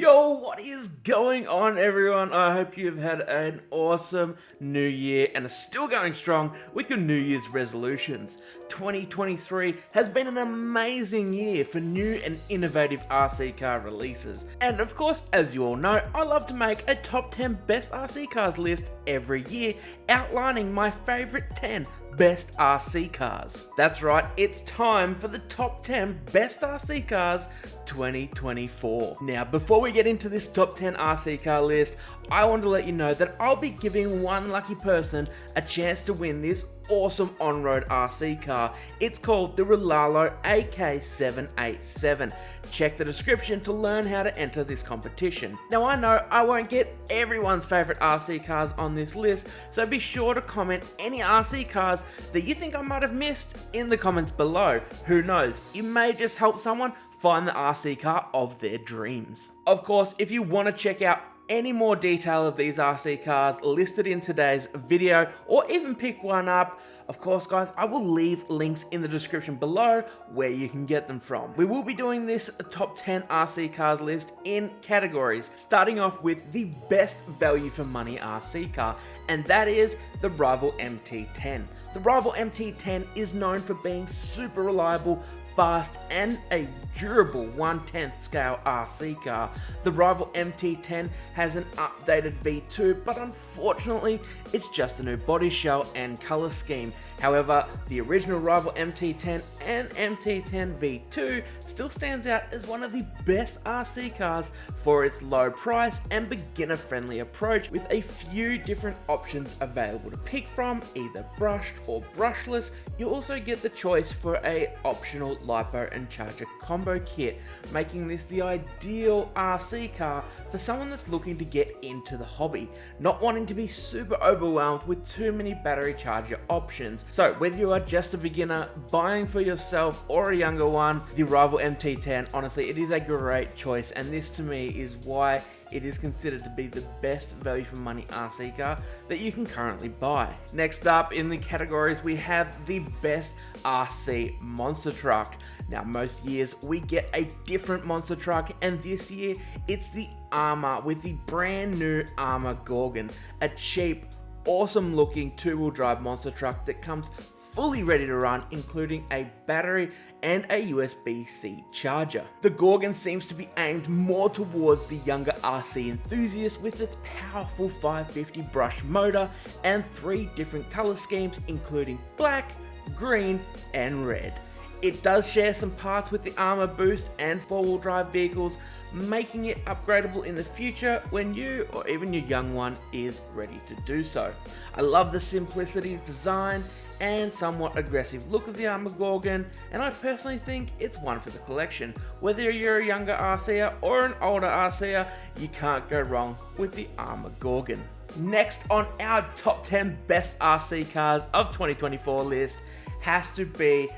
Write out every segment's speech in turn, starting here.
Yo, what is going on, everyone? I hope you've had an awesome new year and are still going strong with your New Year's resolutions. 2023 has been an amazing year for new and innovative RC car releases. And of course, as you all know, I love to make a top 10 best RC cars list every year, outlining my favorite 10 best RC cars. That's right, it's time for the top 10 best RC cars 2024. Now, before we get into this top 10 RC car list, I want to let you know that I'll be giving one lucky person a chance to win this awesome on-road RC car. It's called the Rlaarlo AK787. Check the description to learn how to enter this competition. Now, I know I won't get everyone's favorite RC cars on this list, so be sure to comment any RC cars that you think I might have missed in the comments below. Who knows, you may just help someone find the RC car of their dreams. Of course, if you want to check out any more detail of these RC cars listed in today's video, or even pick one up, of course guys, I will leave links in the description below where you can get them from. We will be doing this top 10 RC cars list in categories, starting off with the best value for money RC car, and that is the Rival MT10. The Rival MT10 is known for being super reliable, fast, and a durable 1/10 scale RC car. The Rival MT10 has an updated V2, but unfortunately it's just a new body shell and color scheme. However, the original Rival MT10 and MT10 V2 still stands out as one of the best RC cars for its low price and beginner friendly approach, with a few different options available to pick from, either brushed or brushless. You also get the choice for a optional LiPo and charger combo kit, making this the ideal RC car for someone that's looking to get into the hobby, not wanting to be super overwhelmed with too many battery charger options. So whether you are just a beginner, buying for yourself, or a younger one, the Rival MT10, honestly, it is a great choice, and this to me is why it is considered to be the best value for money RC car that you can currently buy. Next up in the categories, we have the best RC monster truck. Now, most years we get a different monster truck, and this year it's the Arrma with the brand new Arrma Gorgon, a cheap, awesome looking two-wheel drive monster truck that comes fully ready to run, including a battery and a USB-C charger. The Gorgon seems to be aimed more towards the younger RC enthusiast, with its powerful 550 brush motor and 3 different color schemes, including black, green, and red. It does share some parts with the Arrma Boost and 4-wheel drive vehicles, making it upgradable in the future when you or even your young one is ready to do so. I love the simplicity of design and somewhat aggressive look of the Arrma Gorgon, and I personally think it's one for the collection. Whether you're a younger RCer or an older RCer, you can't go wrong with the Arrma Gorgon. Next on our top 10 best RC cars of 2024 list has to be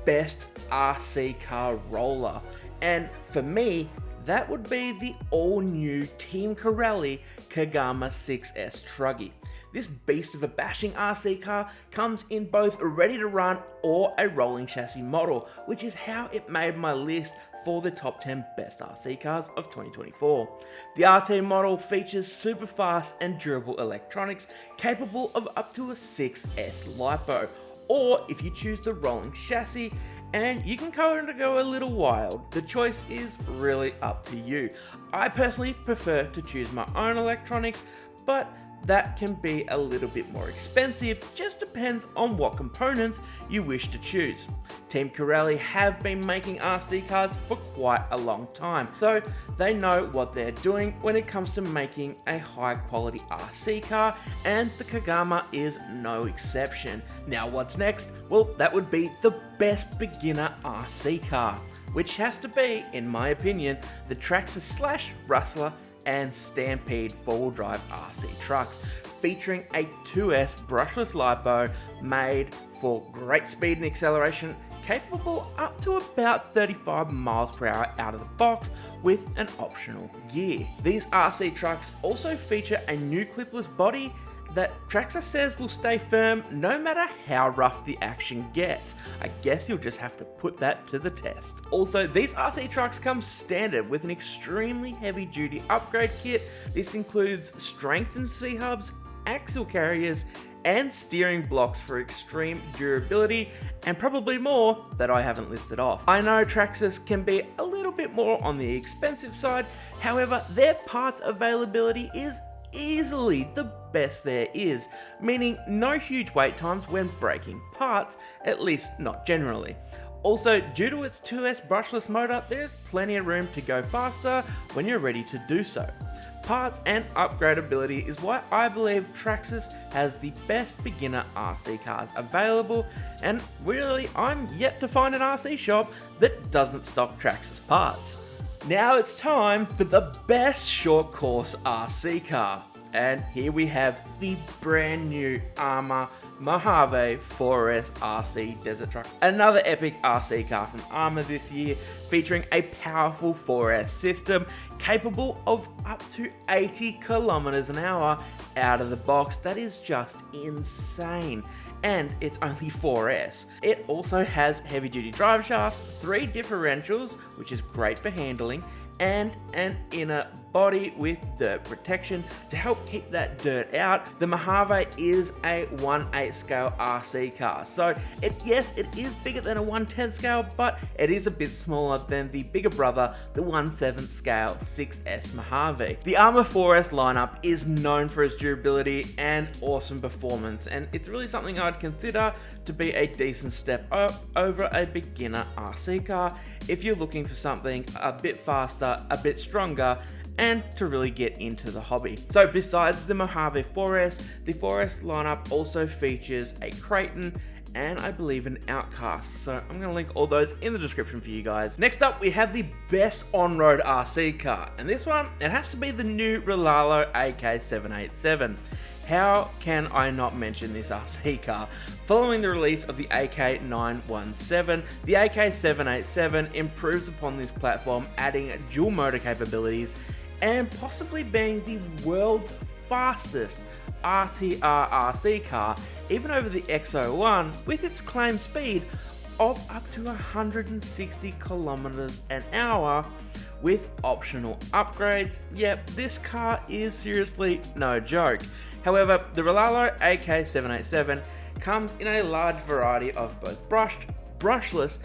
best RC car roller, and for me that would be the all-new Team Corelli Kagama 6S Truggy. This beast of a bashing RC car comes in both a ready to run or a rolling chassis model, which is how it made my list for the top 10 best RC cars of 2024. The RT model features super fast and durable electronics capable of up to a 6S LiPo, or if you choose the rolling chassis, and you can kind of go a little wild. The choice is really up to you. I personally prefer to choose my own electronics, but that can be a little bit more expensive, just depends on what components you wish to choose. Team Corelli have been making RC cars for quite a long time, so they know what they're doing when it comes to making a high quality RC car, and the Kagama is no exception. Now what's next? Well, that would be the best beginner RC car, which has to be, in my opinion, the Traxxas Rlaarlo and Stampede 4-wheel drive RC trucks, featuring a 2S brushless LiPo made for great speed and acceleration, capable up to about 35 miles per hour out of the box with an optional gear. These RC trucks also feature a new clipless body that Traxxas says will stay firm no matter how rough the action gets. I guess you'll just have to put that to the test. Also, these RC trucks come standard with an extremely heavy duty upgrade kit. This includes strengthened C-hubs, axle carriers, and steering blocks for extreme durability, and probably more that I haven't listed off. I know Traxxas can be a little bit more on the expensive side, however, their parts availability is easily the best there is, meaning no huge wait times when breaking parts, at least not generally. Also, due to its 2S brushless motor, there is plenty of room to go faster when you're ready to do so. Parts and upgradability is why I believe Traxxas has the best beginner RC cars available, and really I'm yet to find an RC shop that doesn't stock Traxxas parts. Now it's time for the best short course RC car, and here we have the brand new Arrma Mojave 4S RC desert truck. Another epic RC car from Arrma this year, featuring a powerful 4S system capable of up to 80 kilometers an hour out of the box. That is just insane. And it's only 4S. It also has heavy duty drive shafts, 3 differentials, which is great for handling, and an inner body with dirt protection to help keep that dirt out. The Mojave is a 1/8 scale RC car, so yes, it is bigger than a 1/10 scale, but it is a bit smaller than the bigger brother, the 1/7 scale 6S Mojave. The Arrma 4S lineup is known for its durability and awesome performance, and it's really something I'd consider to be a decent step up over a beginner RC car if you're looking for something a bit faster, a bit stronger, and to really get into the hobby. So besides the Mojave 4S, the 4S lineup also features a Kraton and I believe an Outcast, so I'm going to link all those in the description for you guys. Next up, we have the best on-road RC car, and this one, it has to be the new Rlaarlo AK787. How can I not mention this RC car? Following the release of the AK917, the AK787 improves upon this platform, adding dual motor capabilities and possibly being the world's fastest RTR RC car, even over the X01, with its claimed speed of up to 160 kilometers an hour with optional upgrades. Yep, this car is seriously no joke. However, the Rlaarlo AK787 comes in a large variety of both brushed, brushless,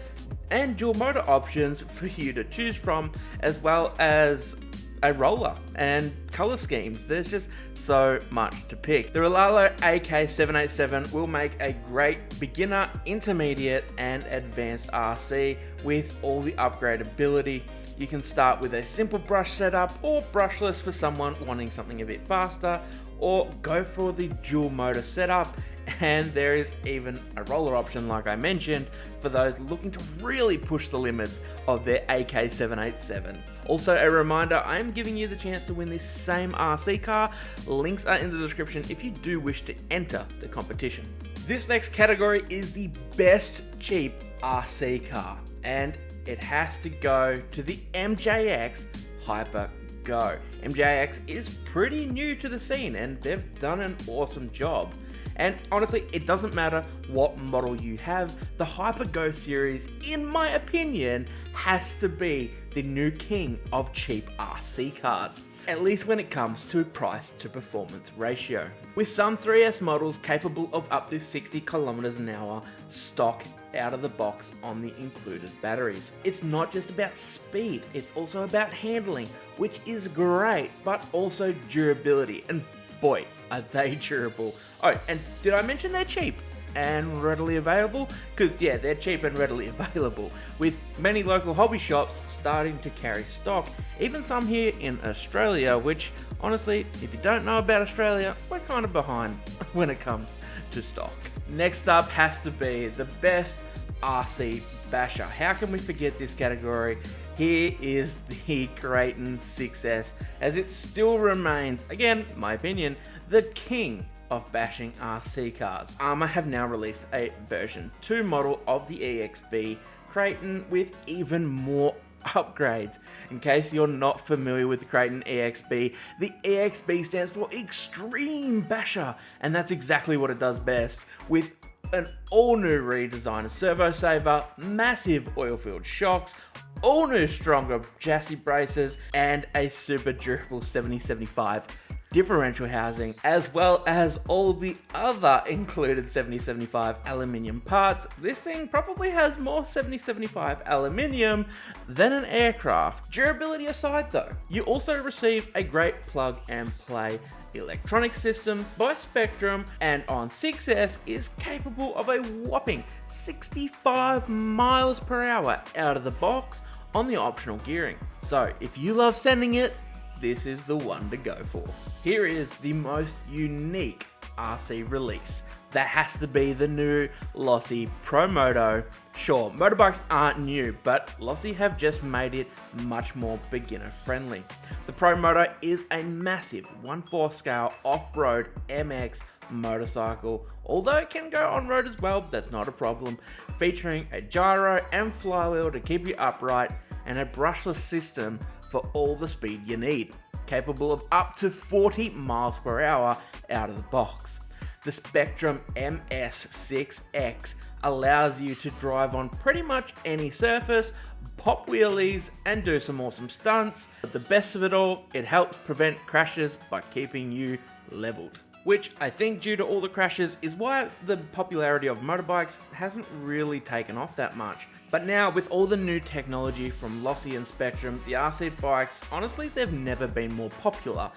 and dual motor options for you to choose from, as well as a roller and color schemes. There's just so much to pick. The Rlaarlo AK787 will make a great beginner, intermediate, and advanced RC with all the upgradability. You can start with a simple brush setup or brushless for someone wanting something a bit faster, or go for the dual motor setup, and there is even a roller option like I mentioned for those looking to really push the limits of their AK787. Also a reminder, I am giving you the chance to win this same RC car. Links are in the description if you do wish to enter the competition. This next category is the best cheap RC car, and it has to go to the MJX Hyper Go. MJX is pretty new to the scene and they've done an awesome job. And honestly, it doesn't matter what model you have, the Hyper Go series, in my opinion, has to be the new king of cheap RC cars, at least when it comes to price to performance ratio. With some 3S models capable of up to 60 kilometers an hour stock out of the box on the included batteries. It's not just about speed, it's also about handling, which is great, but also durability, and boy, are they durable. Oh, and did I mention they're cheap and readily available? Because yeah, they're cheap and readily available, with many local hobby shops starting to carry stock, even some here in Australia, which honestly, if you don't know about Australia, we're kind of behind when it comes to stock. Next up has to be the best RC basher. How can we forget this category? Here is the Kraton 6S, as it still remains, again, my opinion, the king of bashing RC cars. Arrma have now released a version 2 model of the EXB Kraton with even more upgrades. In case you're not familiar with the Kraton EXB, the EXB stands for Extreme Basher, and that's exactly what it does best, with an all-new redesign of servo saver, massive oil-filled shocks, all new stronger chassis braces, and a super durable 7075 differential housing, as well as all the other included 7075 aluminium parts. This thing probably has more 7075 aluminium than an aircraft. Durability aside though, you also receive a great plug and play electronic system by Spectrum, and on 6S is capable of a whopping 65 miles per hour out of the box on the optional gearing. So if you love sending it, this is the one to go for. Here is the most unique RC release. That has to be the new LOSI PROMOTO. Sure, motorbikes aren't new, but LOSI have just made it much more beginner friendly. The PROMOTO is a massive 1/4 scale off-road MX motorcycle, although it can go on-road as well, that's not a problem, featuring a gyro and flywheel to keep you upright and a brushless system for all the speed you need, capable of up to 40 miles per hour out of the box. The Spectrum MS6X allows you to drive on pretty much any surface, pop wheelies, and do some awesome stunts. But the best of it all, it helps prevent crashes by keeping you leveled, which I think due to all the crashes is why the popularity of motorbikes hasn't really taken off that much. But now with all the new technology from LOSI and Spectrum, the RC bikes, honestly, they've never been more popular.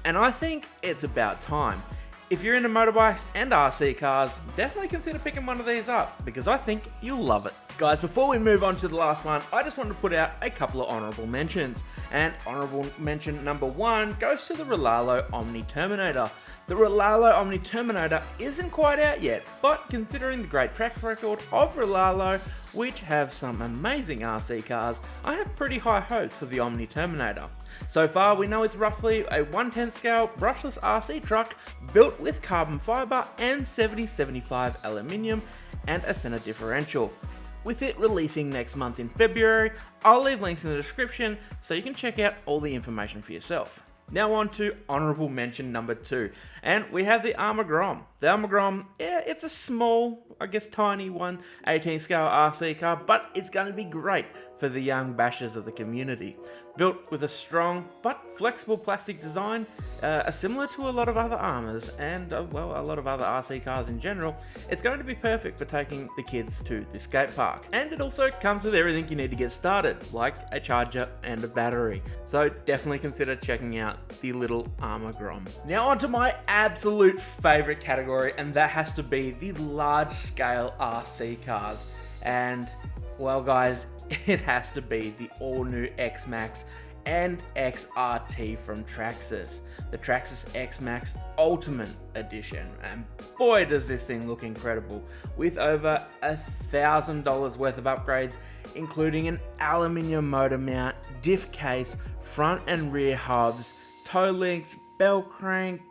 And I think it's about time. If you're into motorbikes and RC cars, definitely consider picking one of these up, because I think you'll love it. Guys, before we move on to the last one, I just wanted to put out a couple of honourable mentions. And honourable mention number 1 goes to the Rlaarlo Omni Terminator. The Rlaarlo Omni Terminator isn't quite out yet, but considering the great track record of Rlaarlo, which have some amazing RC cars, I have pretty high hopes for the Omni Terminator. So far, we know it's roughly a 1/10 scale brushless RC truck built with carbon fibre and 7075 aluminium and a center differential. With it releasing next month in February, I'll leave links in the description so you can check out all the information for yourself. Now on to honourable mention number 2, and we have the Arrma Grom. The Arrma Grom, yeah, it's a small, I guess tiny 1/18 scale RC car, but it's going to be great for the young bashers of the community. Built with a strong but flexible plastic design, similar to a lot of other Arrmas and well, a lot of other RC cars in general, it's going to be perfect for taking the kids to the skate park. And it also comes with everything you need to get started, like a charger and a battery. So definitely consider checking out the little Arrma Grom. Now onto my absolute favourite category, and that has to be the large scale RC cars. And well guys, it has to be the all new XMAXX and XRT from Traxxas. The Traxxas XMAXX Ultimate Edition, and boy does this thing look incredible, with over $1,000 worth of upgrades, including an aluminium motor mount, diff case, front and rear hubs, toe links, bell crank,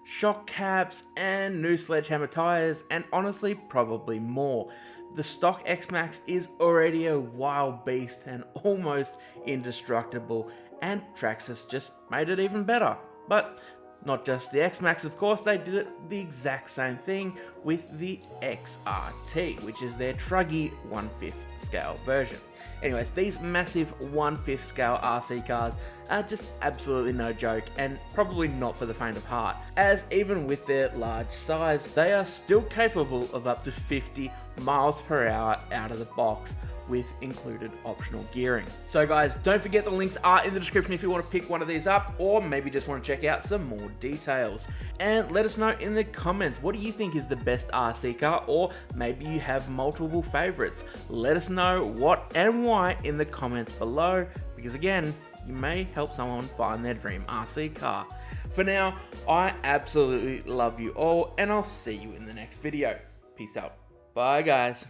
shock caps, and new sledgehammer tires, and honestly probably more. The stock XMAXX is already a wild beast and almost indestructible, and Traxxas just made it even better. But not just the XMAXX, of course, they did it the exact same thing with the XRT, which is their truggy 1/5 scale version. Anyways, these massive 1/5 scale RC cars are just absolutely no joke, and probably not for the faint of heart, as even with their large size, they are still capable of up to 50 miles per hour out of the box with included optional gearing. So guys, don't forget the links are in the description if you want to pick one of these up, or maybe just want to check out some more details. And let us know in the comments, what do you think is the best RC car, or maybe you have multiple favorites. Let us know what and why in the comments below, because again, you may help someone find their dream RC car. For now, I absolutely love you all, and I'll see you in the next video. Peace out. Bye guys.